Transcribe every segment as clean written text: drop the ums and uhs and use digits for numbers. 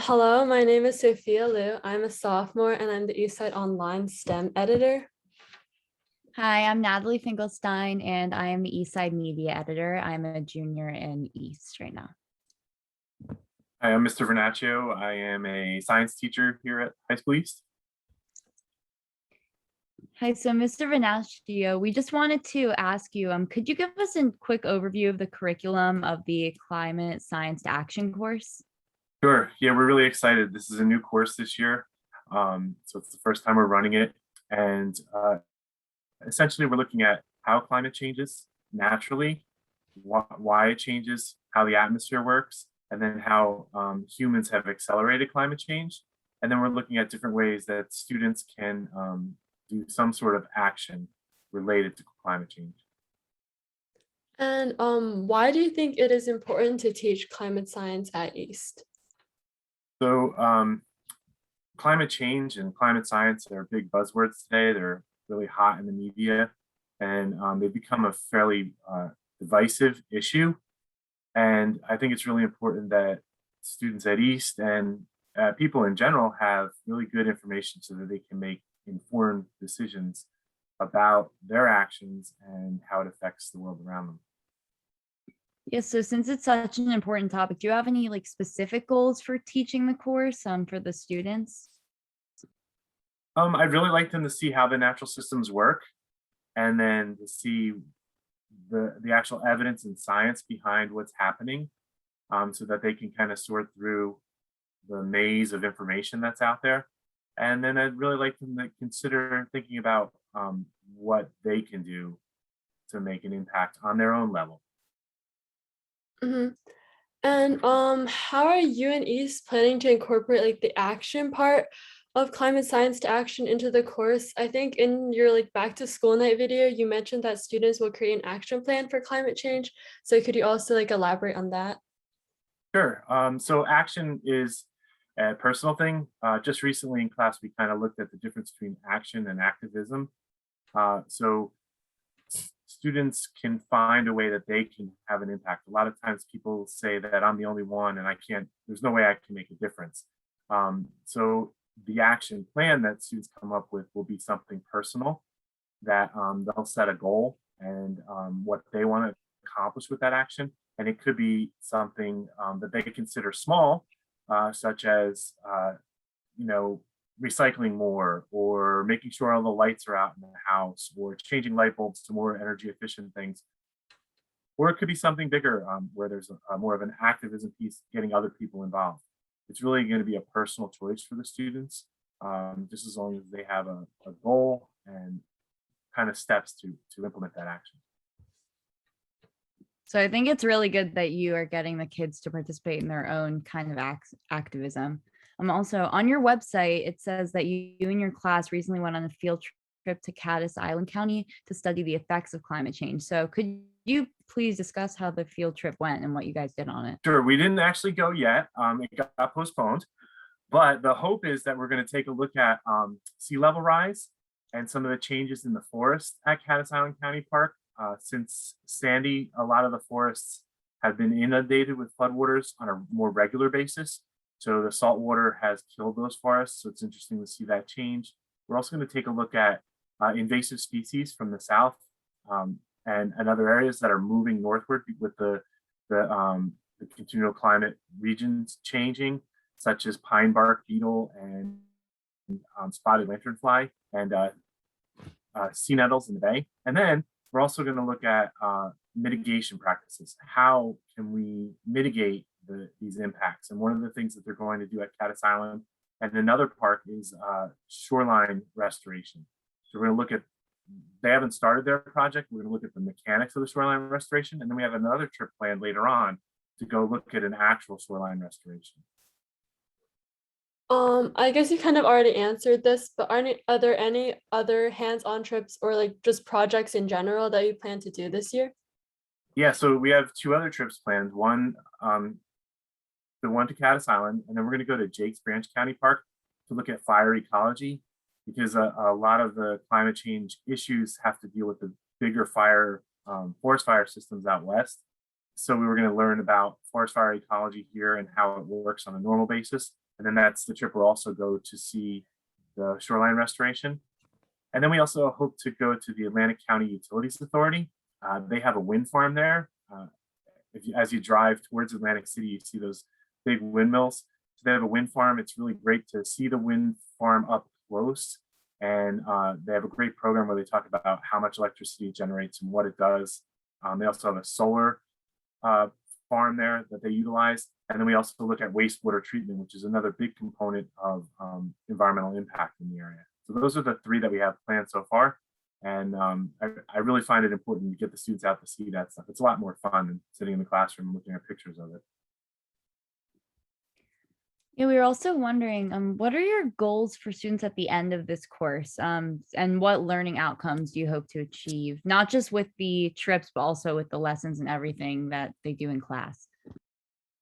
Hello, my name is Sophia Liu. I'm a sophomore and I'm the Eastside Online STEM editor. Hi, I'm Natalie Finkelstein, and I am the Eastside Media Editor. I'm a junior in East right now. Hi, I'm Mr. Vernachio. I am a science teacher here at High School East. Hi, so Mr. Vernachio, we just wanted to ask you, could you give us a quick overview of the curriculum of the Climate Science to Action course? Sure. Yeah, we're really excited. This is a new course this year. So it's the first time we're running it. And essentially, we're looking at how climate changes naturally, why it changes, how the atmosphere works, and then how humans have accelerated climate change. And then we're looking at different ways that students can do some sort of action related to climate change. And why do you think it is important to teach climate science at East? So climate change and climate science are big buzzwords today. They're really hot in the media, and they've become a fairly divisive issue. And I think it's really important that students at East and people in general have really good information so that they can make informed decisions about their actions and how it affects the world around them. Yes, so since it's such an important topic, do you have any specific goals for teaching the course for the students? I'd really like them to see how the natural systems work, and then to see the actual evidence and science behind what's happening, so that they can kind of sort through the maze of information that's out there. And then I'd really like them to consider thinking about what they can do to make an impact on their own level. Mhm. And how are you and East planning to incorporate the action part of climate science to action into the course? I think in your back to school night video, you mentioned that students will create an action plan for climate change. So could you also elaborate on that? Sure. So action is a personal thing. Just recently in class, we kind of looked at the difference between action and activism. So students can find a way that they can have an impact. A lot of times people say that I'm the only one and I can't, there's no way I can make a difference. So the action plan that students come up with will be something personal that they'll set a goal and what they want to accomplish with that action. And it could be something that they consider small, such as, you know, recycling more, or making sure all the lights are out in the house, or changing light bulbs to more energy efficient things. Or it could be something bigger, where there's more of an activism piece, getting other people involved. It's really going to be a personal choice for the students, just as long as they have a goal and kind of steps to implement that action. So I think it's really good that you are getting the kids to participate in their own kind of activism. Also on your website, it says that you and your class recently went on a field trip to Caddis Island County to study the effects of climate change. So could you please discuss how the field trip went and what you guys did on it? Sure, we didn't actually go yet. It got postponed, but the hope is that we're going to take a look at sea level rise and some of the changes in the forest at Caddis Island County Park. Since Sandy, a lot of the forests have been inundated with floodwaters on a more regular basis. So the salt water has killed those forests. So it's interesting to see that change. We're also going to take a look at invasive species from the south, and other areas that are moving northward with the continual climate regions changing, such as pine bark beetle and spotted lanternfly and sea nettles in the bay. And then we're also going to look at mitigation practices. How can we mitigate these impacts? And one of the things that they're going to do at Caddis Island and another park is shoreline restoration. So we're going to look at, they haven't started their project. We're going to look at the mechanics of the shoreline restoration. And then we have another trip planned later on to go look at an actual shoreline restoration. I guess you kind of already answered this, but are there any other hands-on trips or just projects in general that you plan to do this year? Yeah, so we have two other trips planned. One, the one to Caddis Island, and then we're going to go to Jakes Branch County Park to look at fire ecology, because a lot of the climate change issues have to deal with the bigger fire, forest fire systems out west. So we were going to learn about forest fire ecology here and how it works on a normal basis. And then that's the trip we'll also go to see the shoreline restoration. And then we also hope to go to the Atlantic County Utilities Authority. They have a wind farm there. As you drive towards Atlantic City, you see those big windmills. So they have a wind farm. It's really great to see the wind farm up close. And they have a great program where they talk about how much electricity it generates and what it does. They also have a solar farm there that they utilize. And then we also look at wastewater treatment, which is another big component of environmental impact in the area. So those are the three that we have planned so far. And I really find it important to get the students out to see that stuff. It's a lot more fun than sitting in the classroom and looking at pictures of it. Yeah, we were also wondering, what are your goals for students at the end of this course? And what learning outcomes do you hope to achieve, not just with the trips, but also with the lessons and everything that they do in class?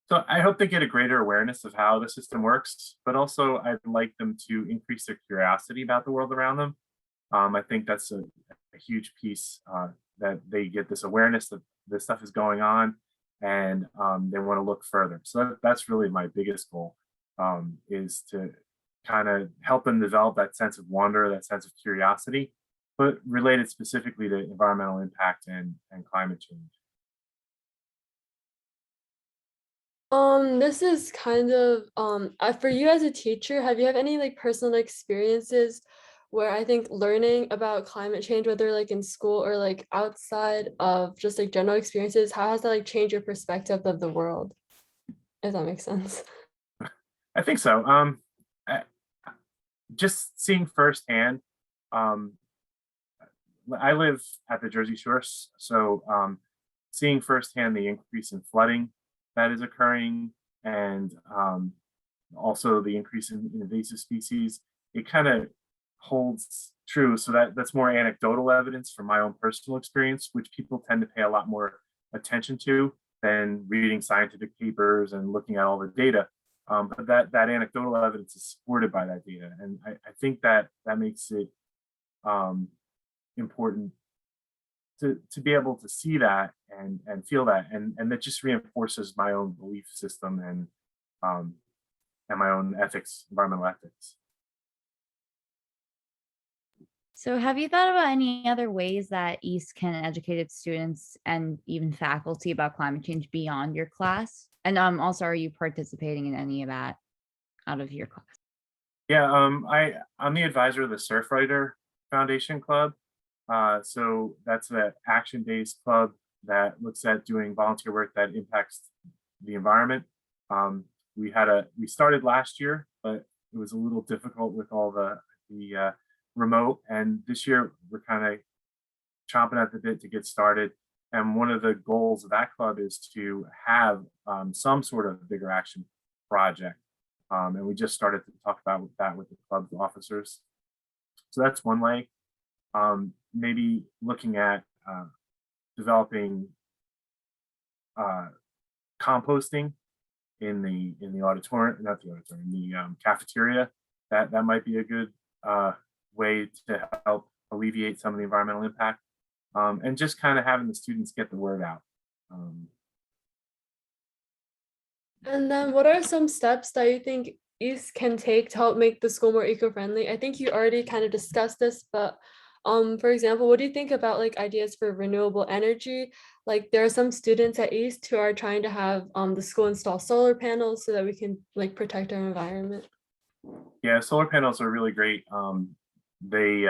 So I hope they get a greater awareness of how the system works, but also I'd like them to increase their curiosity about the world around them. I think that's a huge piece, that they get this awareness that this stuff is going on, and they want to look further. So that's really my biggest goal, is to kind of help them develop that sense of wonder, that sense of curiosity, but related specifically to environmental impact and climate change. This is kind of for you as a teacher, have you had any like personal experiences where I think learning about climate change, whether like in school or like outside of just like general experiences, how has that like changed your perspective of the world? If that makes sense. I think so. I- just seeing firsthand, um, I live at the Jersey Shore, so seeing firsthand the increase in flooding that is occurring, and also the increase in invasive species, it kind of holds true. So that's more anecdotal evidence from my own personal experience, which people tend to pay a lot more attention to than reading scientific papers and looking at all the data. But that anecdotal evidence is supported by that data, and I think that makes it important to be able to see that and feel that, and that just reinforces my own belief system and my own ethics, environmental ethics. So have you thought about any other ways that East can educate its students and even faculty about climate change beyond your class? And also, are you participating in any of that out of your class? Yeah, I'm the advisor of the Surfrider Foundation Club. So that's an action-based club that looks at doing volunteer work that impacts the environment. We started last year, but it was a little difficult with all the remote, and this year we're kind of chomping at the bit to get started. And one of the goals of that club is to have some sort of bigger action project. And we just started to talk about that with the club officers. So that's one way. Maybe looking at developing composting in the auditorium, not the auditorium, the cafeteria. That might be a good way to help alleviate some of the environmental impact, and just kind of having the students get the word out. And then what are some steps that you think East can take to help make the school more eco-friendly? I think you already kind of discussed this, but for example, what do you think about like ideas for renewable energy? Like there are some students at East who are trying to have the school install solar panels so that we can like protect our environment. Yeah, solar panels are really great. They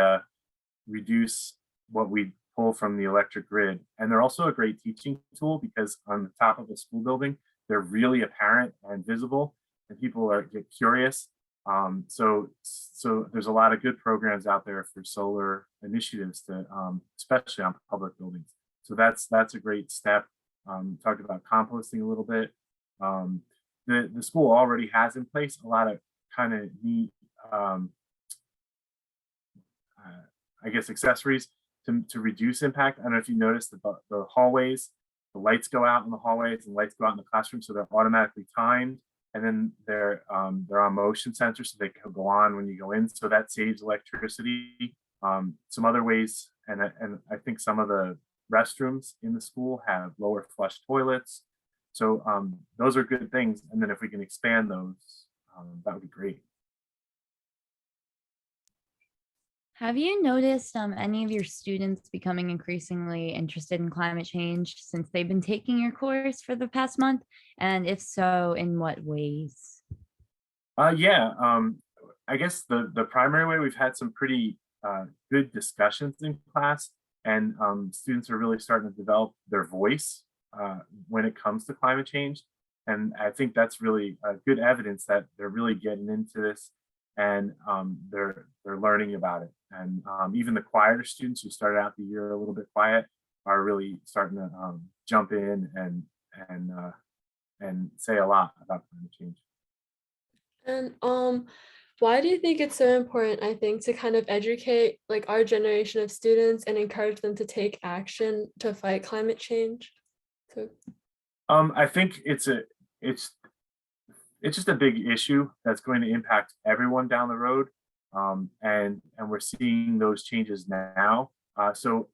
reduce what we pull from the electric grid, and they're also a great teaching tool because on the top of a school building, they're really apparent and visible, and people get curious. So there's a lot of good programs out there for solar initiatives to, especially on public buildings. So that's a great step. Talked about composting a little bit. The school already has in place a lot of kind of neat, I guess, accessories to reduce impact. I don't know if you noticed the hallways, the lights go out in the hallways and lights go out in the classroom, so they're automatically timed, and then they're on motion sensors, so they can go on when you go in, so that saves electricity. Some other ways, and I think some of the restrooms in the school have lower flush toilets, so those are good things. And then if we can expand those, that would be great. Have you noticed any of your students becoming increasingly interested in climate change since they've been taking your course for the past month? And if so, in what ways? Yeah, I guess the primary way, we've had some pretty good discussions in class, and students are really starting to develop their voice when it comes to climate change. And I think that's really good evidence that they're really getting into this, and they're learning about it. And even the quieter students who started out the year a little bit quiet are really starting to jump in and say a lot about climate change. And why do you think it's so important, I think, to kind of educate like our generation of students and encourage them to take action to fight climate change? So I think it's just a big issue that's going to impact everyone down the road, and we're seeing those changes now. So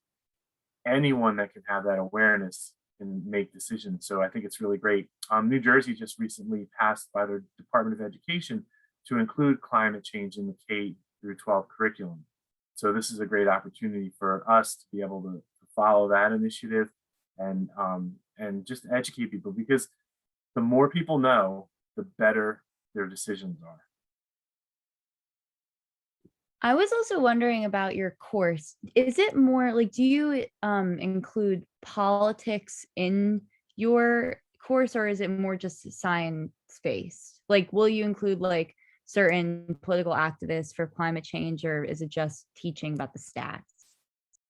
anyone that can have that awareness can make decisions. So I think it's really great. New Jersey just recently passed by their Department of Education to include climate change in the K through 12 curriculum. So this is a great opportunity for us to be able to follow that initiative and just educate people, because the more people know, the better their decisions are. I was also wondering about your course. Is it more like, do you include politics in your course, or is it more just science based? Like, will you include like certain political activists for climate change, or is it just teaching about the stats?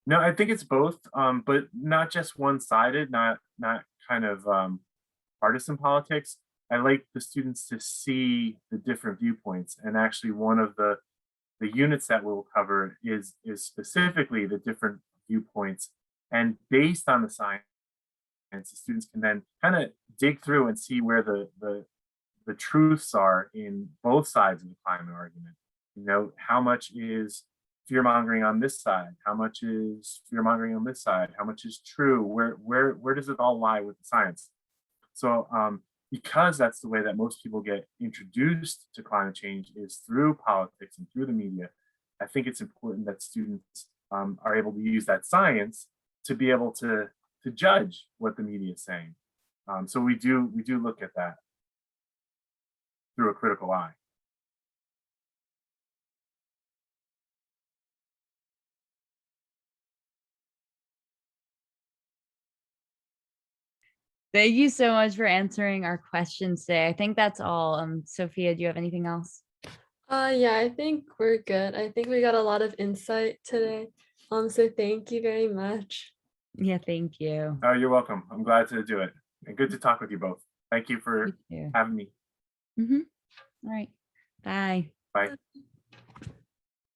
No, I think it's both, but not just one-sided, not kind of partisan politics. I like the students to see the different viewpoints, and actually one of the units that we'll cover is specifically the different viewpoints, and based on the science, the students can then kind of dig through and see where the truths are in both sides of the climate argument. You know, how much is fear mongering on this side? How much is fear mongering on this side? How much is true? Where does it all lie with the science? So because that's the way that most people get introduced to climate change, is through politics and through the media, I think it's important that students are able to use that science to be able to judge what the media is saying. So we do look at that through a critical eye. Thank you so much for answering our questions today. I think that's all. Sophia, do you have anything else? yeah, I think we're good. I think we got a lot of insight today. So thank you very much. Yeah, thank you. Oh, you're welcome. I'm glad to do it. And good to talk with you both. Thank you for You too. having me. All right. Bye. Bye.